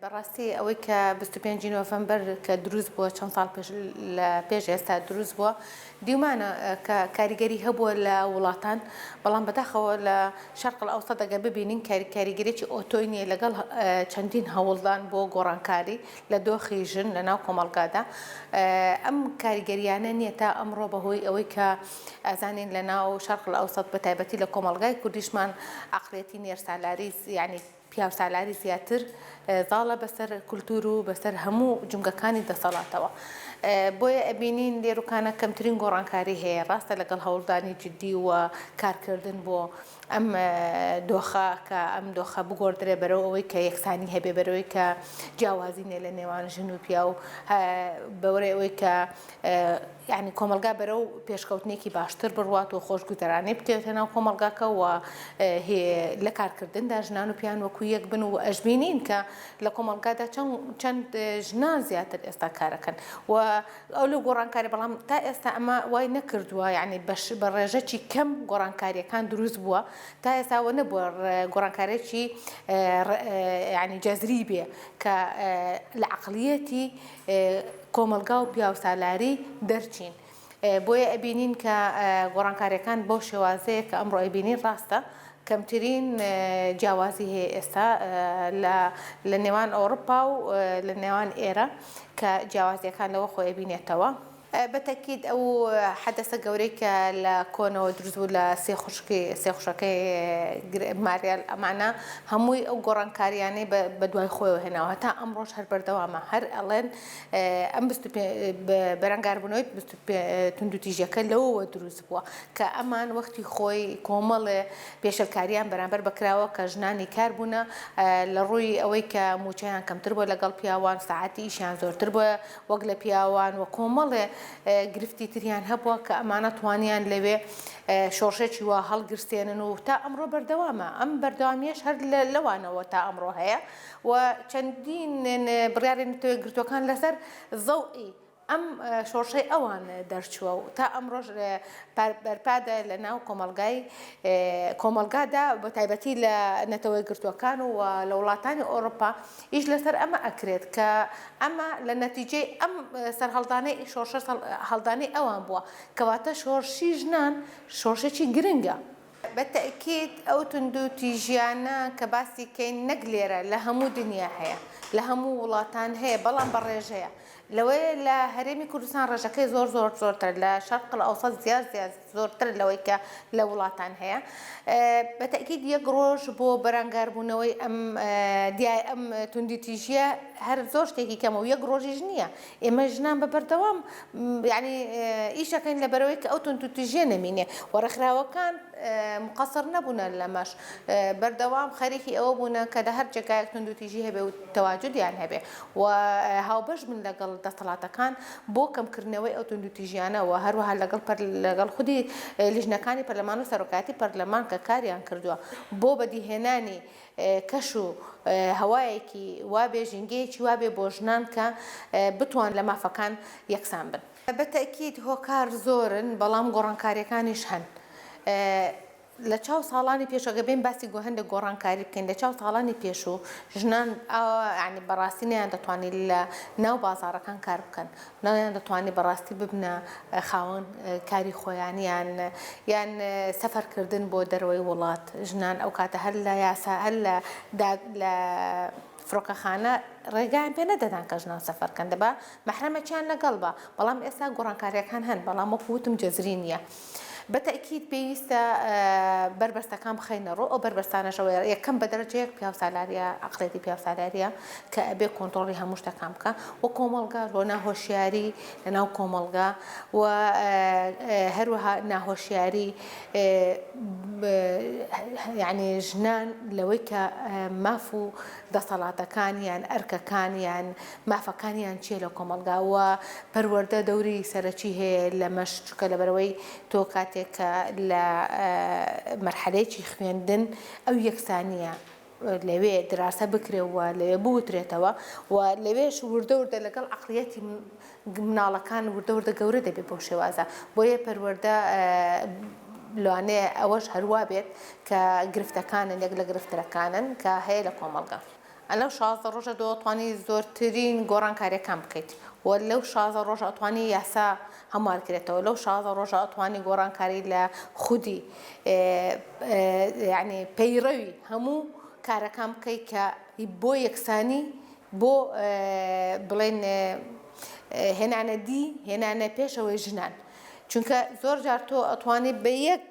بەڕاستی ئەوەی کە 25 نۆڤەمبەر کە دروست بووە چەند ساڵ پێش ئێستا دروست بووە دیومانە کە کاریگەری هەبووە لە وڵاتان بەڵام بەداخەوە لە شەرق ئەوسەط ئەگەر ببینین کاریگەرێکی ئۆتۆی نیە لەگەڵ چەندین هەوڵدان بۆ گۆڕانکاری لە دۆخی ژن لە ناو کۆمەڵگادا ئەم کاریگەریانە نییە تا ئەمڕۆ بەهۆی ئەوەی کە ئازانین لە ناو شەرق ئەوسەط بە تایبەتی لە کۆمەڵگای کوردیشمان عەقڵیەتی نێرسالاری یعنی پیاوسالاری زیاتر زاڵە بەسەر کولتور و بەسەر هەموو جونگەکانی دەسەڵاتەوە بۆیە ئەبینین لێروکانە کەمترین گۆڕانکاری هەیە ڕاستە لەگەڵ هەوڵدانی جددی و کارکردن بۆ ئەم دۆخە کە ئەم دۆخە بگۆڕدرێ بەرەو ئەوەی کە یەکسانی هەبێ بەرەوەی کە جیاوازینێ لە نێوان ژن و پیا و بەوەرەی ئەوەی کە یعنی کۆمەلگا بەرەو پێشکەوتنێکی باشتر بڕوات و خۆشگوتەرانەی بکەوێتە ناو کۆمەلگاکە و لە کارکردندا ژنان و پیان وەکو یەک بن و ئەژبینین کە لە کۆمەلگادا چەند ژنان زیاتر ئێستا کارەکەن و ئەو لە گۆڕانکاری بەڵام تا ئێستا ئەمە وای نەکردووە یعنی بە ڕێژەی کەم گۆڕانکاریەکان دروست بووە تا ئێستاوە نەبووە گۆڕانکارێکی یعنی جەزری بێ کە لە عەقڵیەتی کۆمەلگا و پیاوسالاری دەرچین بۆیە ئەبینین کە گۆڕانکاریەکان بۆ شێوازەیە کە ئەمڕۆ ئەبینین ڕاستە کەمترین جیاوازی هەیە ئێستا لە نێوان ئەوروپا و لە نێوان ئێرە کە جیاوازیەکان لەوە خۆی ئەبینێتەوە بەتەکید ئەو حەدەسە گەورەی کە لە کۆنەوە دروست بوو لە سێ خوشەکەی ماریال ئەمانە هەمووی ئەو گۆڕانکاریانەی بە دوای خۆیەوە هێناوە تا ئەمڕۆژ هەر بەردەوامە هەر ئەڵێن ئەم بەرەنگاربوونەوەی توندوتیژەکە لەوەوە دروست بووە کە ئەمان وەختی خۆی کۆمەڵێ پێشەلکاریان بەرامبەر بەکراوە کە ژنانی کار بوونە لە ڕووی ئەوەی کە موچەیان کەمتر بووە لەگەڵ پیاوان ساعەتی ئیشیان زۆرتر بووە وەک لە پیاوان و کۆمەڵێ گرفتی تریان هەبووە کە ئەمانە توانیان لەوێ شۆڕشێکی وا هەڵگرستێنن و تا ئەمڕۆ بەردەوامە ئەم بەردەوامیەش هەر لەوانەوە تا ئەمڕۆ هەیە و چەندین بڕیارێنێتەوە گرتوەکان لەسەر زەوئی ئەم شۆڕشەی ئەوان دەرچووە و تا ئەمڕۆژ بەرپادە لە ناو کۆمەلگادا بە تایبەتی لە نەتەوەی گرتوەکان و لە وڵاتانی ئەوروپا ئیش لەسەر ئەمە ئەکرێت کە ئەمە لە نەتیجەی ئەم سەرهەڵدانەی شۆڕشە هەڵدانەی ئەوان بووە کەواتە شۆڕشی ژنان شۆڕشێکی گرنگە بەتەکید ئەو توندوتیژیانە کە باسی کەین نەک لێرە لە هەموو دنیا هەیە لە هەموو وڵاتان هەیە بەڵام بەڕێژەیە لەوەیە لە هەرێمی کوردستان ڕێژەکەی زۆرتر لە شەرق ئەوسەط زیاد زۆرتر لەوەی کە لە وڵاتان هەیە بەتەکید یەک ڕۆژ بۆ بەرەنگاربوونەوەی ئەم توندوتیژیە هەر زۆر شتێکی کەمە و یەک ڕۆژیش نییە ئێمە ژنان بە بەردەوام یعنی ئیشەکەین لەبەرەوەی کە ئەو توندوتیژیە نەمینێ وەرەخراوەکان مقەسەر نەبوونە لەمەش بەردەوام خەریکی ئەوە بوونە کە لە هەر جێگایەک توندوتیژی هەبێ و تەواجودیان هەبێ و هاوبەش من لەگەڵ دەسەڵاتەکان بۆ کەمکردنەوەی ئەو توندوتیژیانە و هەروەها لەگەڵ خودی لیژنەکانی پەرلەمان و سەرۆکاتی پەرلەمان کە کاریان کردووە بۆ بەدیهێنانی کەش و هەوایەکی وابێ ژینگەیەکی وابێ بۆ ژنان کە بتوان لە مافەکان یەکسان بن بەتەکید هۆکار زۆرن بەڵام گۆڕانکاریەکانیش هەن لە چاو ساڵانی پێشەوە بێن باسی هەندێک گۆڕانکاری بکەین لە چاو ساڵانی پێشوو ژنان ینی بەڕاستی نیان دەتوانێت لە ناو بازارەکان کار بکەن نایان دەتوانێت بەڕاستی ببنە خاوەن کاری خۆیانیان یان سەفەرکردن بۆ دەرەوەی وڵات ژنان ئەو کاتە هەر لە یاسا هەر لە فرۆکەخانە ڕێگایان پێ نەدەدان کە ژنان سەفەرکەن دەبا مەحرەمەکیان لەگەڵ بە بەڵام ئێستا گۆڕانکاریەکان هەن بەڵام وەکو وتم جەزری نییە بەتەکید پێویستە بربەستەکان بخەینە ڕۆ ئەو بربەستانەشەوە یەکەم بە دەرەجەیەک پیاوسالاریە عەقڵێتی پیاوسالاریە کە ئەبێ کۆنتڕۆڵی هەموو شتەکان بکە و کۆمەڵگا بۆ ناهۆشیاری لە ناو کۆمەڵگا و هەروەها ناهۆشیاری یعنی ژنان لەوەی کە ماف و دەسەڵاتەکانیان ئەرکەکانیان مافەکانیان چیە لە کۆمەڵگا و پەروەردە دەوری سەرەکی هەیە لە مەشکە لەبەرەوەی تۆ کاتێک کە لە مەرحەلەیەکی خوێندن ئەو یەکسانیە لەوێ دراسە بکرێەوە لەوێ بوترێتەوە و لەوێش وردە لەگەڵ عەقڵیەتی مناڵەکان وردە گەورە دەبێت بۆ شێوازە بۆیە پەروەردە لەوانەیە ئەوەش هەروە بێت کە گرفتەکانن یەک لە گرفتەکانن کە هەیە لە کۆمەڵگا لەو 16 ڕۆژە دەتوانی زۆرترین گۆڕانکاریەکان بکەیت و لەو 16 ڕۆژە ئەتوانی یاسا هەموارکرێتەوە لەو 16 ڕۆژە ئەتوانی گۆڕانکاری لە خودی یعنی پەیڕەوی هەموو کارەکان بکەیت کە بۆ یەکسانی بۆ بڵێن هێنانە دی هێنانە پێشەوەی ژنان چونکە زۆر جار تۆ ئەتوانی بە یەک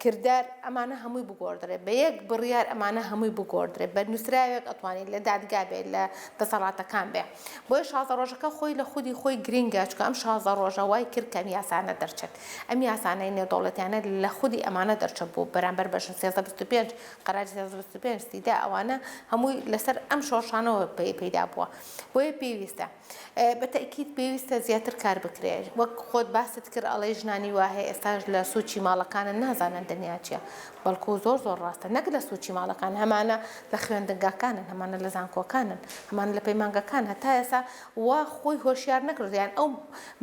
کردار ئەمانە هەمووی بگۆڕدرێ بە یەک بڕیار ئەمانە هەمووی بگۆڕدرێ بە نووسراوێک ئەتوانێت لە دادگا بێت لە دەسەڵاتەکان بێ بۆیە 16 ڕۆژەکە خۆی لە خودی خۆی گرینگە چکە ئەم 16 ڕۆژە وای کرد کە ئەم یاسانە دەرچێت ئەم یاسانەی نێودەوڵەتیانە لە خودی ئەمانە دەرچێت بۆ بەرامبەر بەشن 325 قەراری 325 سیدا ئەوانە هەمووی لەسەر ئەم شۆڕشانەوە پەیدا بووە بۆیە پێویستە بەتەکید پێویستە زیاتر کار بکرێت وەک خۆت باست کرد ئەڵێ ژنانی وهەیە ئێستاش لە سوچی ماڵەکانە نازانن دنیا چییە بەڵکو زۆر ڕاستە نەک لە سوچی ماڵەکان هەمانە لە خوێندنگاکانن هەمانە لە زانکۆکانن هەمان لە پەیمانگەکان هەتا ئێستا وا خۆی هۆشیار نەکردیان ئەو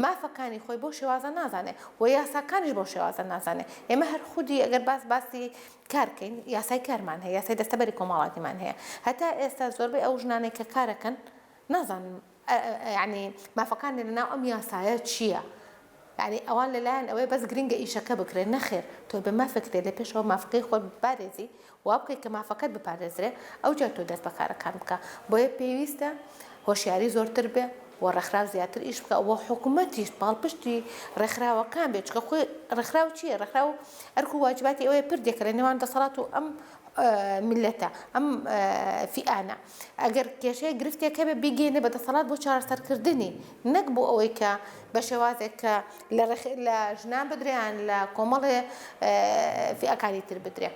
مافەکانی خۆی بۆ شێوازە نازانێت و یاساکانیش بۆ شێوازە نازانێت ئێمە هەر خودی ئەگەر باسی کارکەین یاسای کارمان هەیە یاسای دەستەبەری کۆمەڵاتیمان هەیە هەتا ئێستا زۆربەی ئەو ژنانەی کە کارەکەن نازانن يعني مافەکانی لەناو ئەم یاسایە چییە يعني ئەوان لەلایەن ئەوەی بەس گرنگە ئیشەکە بکرێت نەخێر تۆ بە مافەکرێت لە پێشەوە مافەکەی خۆت بپارێزی وا بکەیت کە مافەکەت بپارێزرێ ئەو جا تۆ دەست بە کارەکان بکە بۆیە پێویستە هۆشیاری زۆرتر بێ و ڕێکخراو زیاتر ئیش بکە و حکوومەتیش باڵپشتی ڕێکخراوەکان بێت چکە خۆی ڕێکخراو چییە ڕێکخراو ئەرکو واجباتی ئەوەیە پردێکە لە نێوان دەسەڵات و ئەم ملەتە ئەم فئانە ئەگەر کێشەیە گرفتێکە بێ بیگەێنێ بە دەسەڵات بۆ چارەسەرکردنی نەک بۆ ئەوەی کە بە شێوازێک کە لە ژنان بدرێیان لە کۆمەڵێ فئەکانی تر بدرێ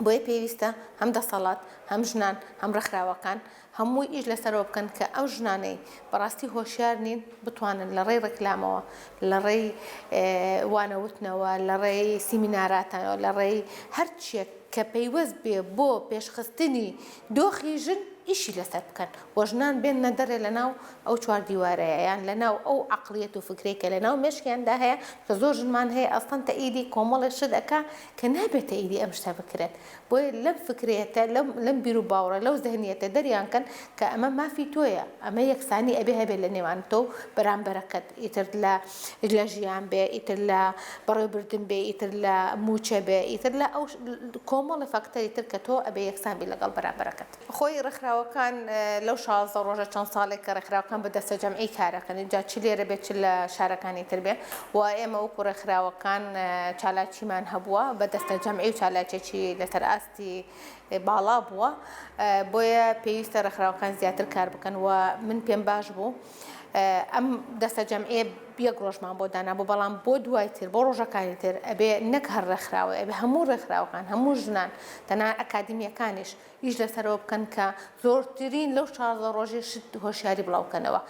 بۆیە پێویستە هەم دەسەڵات هەم ژنان هەم ڕێکخراوەکان هەمووی ئیش لەسەرەوە بکەن کە ئەو ژنانەی بەڕاستی هۆشیار نین بتوانن لە ڕێی ڕێکلامەوە لە ڕێی وانەوتنەوە لە ڕێی سیمیناراتانەوە لە ڕێی هەر چیەک کە پەیوەست بێ بۆ پێشخستنی دۆخی ژن ئیشی لەسەر بکەن و ژنان بێن نەدەرێ لەناو ئەو چوار دیوارەیە یان لەناو ئەو عەقڵیەت و فکرێکە لەناو مێشکیاندا هەیە کە زۆر ژنمان هەیە ئەستان تەئیدی کۆمەڵێ شت دەکا کە نابێت تەئیدی ئەم شتە بکرێت بۆیە لەم فکرێتە لەم بیر و باوەڕە لەو زەهنیەتە دەریان کەن کە ئەمە مافی تۆیە ئەمە یەکسانی ئەبێ هەبێت لە نێوان تۆ بەرامبەرەکەت ئیتر لە ژیان بێ ئیتر لە بەڕێوەبردن بێ ئیتر لە موچە بێ ئیتر لە ئەو کۆمەڵی فەکتەری تر کە تۆ ئەبێ یەکسان بێ لەگەڵ بەرامبەرەکەت خۆی ڕێکخراوەکان لەو 16 ڕۆژە چەند ساڵێک کە ڕێکخراوەکان بەدەستە جەمعی کارەکەن جا چ لێرە بێت چ لە شارەکانی تر بێ و ئێمە وەکو ڕێکخراوەکان چالاکیمان هەبووە بەدەستە جەمعی و چالاکێکی لەسەر ئاستی باڵا بووە بۆیە پێویستە ڕێکخراوەکان زیاتر کار بکەن و من پێم باش بوو ئەم دەستە جەمعیە یەک ڕۆژمان بۆ دانابوو بەڵام بۆ دوای تر بۆ ڕۆژەکانی تر ئەبێ نەک هەر ڕێکخراوە ئەبێ هەموو ڕێکخراوەکان هەموو ژنان تەنها ئەکادیمیەکانیش ئیش لەسەرەوە بکەن کە زۆرترین لەو 16 ڕۆژێ شت هۆشیاری بڵاوکەنەوە